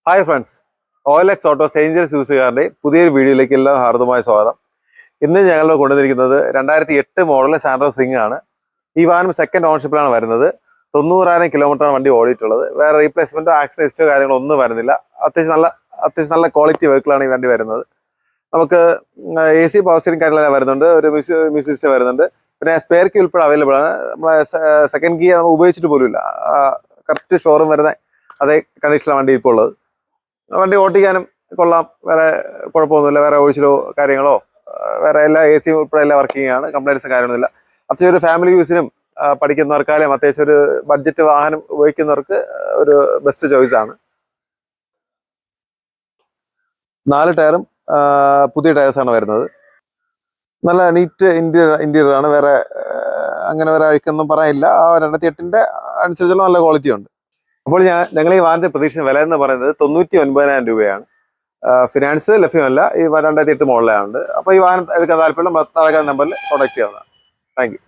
Hi friends, OLX auto സേഞ്ചേഴ്സ് യൂസുകാരുടെ പുതിയൊരു വീഡിയോയിലേക്ക് എല്ലാ ഹാർദമായ സ്വാഗതം. ഇന്ന് ഞങ്ങൾ കൊണ്ടുവന്നിരിക്കുന്നത് 2008 മോഡൽ സാൻഡ്രോ സിംഗ് ആണ്. ഈ വാഹനം സെക്കൻഡ് ഓണർഷിപ്പിലാണ് വരുന്നത്. 90,000 കിലോമീറ്ററാണ് വണ്ടി ഓടിയിട്ടുള്ളത്. വേറെ റീപ്ലേസ്മെന്റോ ആക്സിഡൻറ്റോ കാര്യങ്ങളോ ഒന്നും വരുന്നില്ല. അത്യാവശ്യം നല്ല ക്വാളിറ്റി വെഹിക്കിളാണ് ഈ വണ്ടി വരുന്നത്. നമുക്ക് AC പവർ സ്റ്റിയറിംഗ് കാര്യങ്ങളെല്ലാം വരുന്നുണ്ട്. ഒരു മ്യൂസിക് സിസ്റ്റം വരുന്നുണ്ട്. പിന്നെ സ്പെയർ കീ ഉൾപ്പെടെ അവൈലബിൾ ആണ്. നമ്മളെ സെക്കൻഡ് കീ നമ്മൾ ഉപയോഗിച്ചിട്ട് പോലും ഇല്ല. കറക്റ്റ് ഷോറൂം വരുന്ന അതേ കണ്ടീഷനിലാണ് വണ്ടി ഇപ്പോൾ ഉള്ളത്. വണ്ടി ഓട്ടിക്കാനും കൊള്ളാം, വേറെ കുഴപ്പമൊന്നുമില്ല. വേറെ ഒഴിച്ചിലോ കാര്യങ്ങളോ വേറെ എല്ലാ AC ഉൾപ്പെടെ എല്ലാം വർക്കിംഗ് ആണ്. കംപ്ലൈൻറ്റ്സ് കാര്യമൊന്നുമില്ല. അത്യാവശ്യം ഒരു ഫാമിലി യൂസിനും പഠിക്കുന്നവർക്കായാലും അത്യാവശ്യം ഒരു ബഡ്ജറ്റ് വാഹനം ഉപയോഗിക്കുന്നവർക്ക് ഒരു ബെസ്റ്റ് ചോയ്സ് ആണ്. 4 ടയറും പുതിയ ടയേഴ്സാണ് വരുന്നത്. നല്ല നീറ്റ് ഇന്റീരിയർ ആണ്. വേറെ അങ്ങനെ വേറെ അഴുക്കൊന്നും പറയാനില്ല. 2008 അനുസരിച്ചുള്ള നല്ല ക്വാളിറ്റി ഉണ്ട്. അപ്പോൾ ഞങ്ങൾ ഈ വാഹനത്തെ പ്രതീക്ഷിച്ച വില എന്ന് പറയുന്നത് 99,000 രൂപയാണ്. ഫിനാൻസ് ലഭ്യമല്ല. ഈ 2008 മോഡലാണ്. അപ്പോൾ ഈ വാഹനം എടുക്കാൻ താല്പര്യം നമ്പറിൽ കോൺടാക്ട് ചെയ്യാവുന്നതാണ്. Thank you.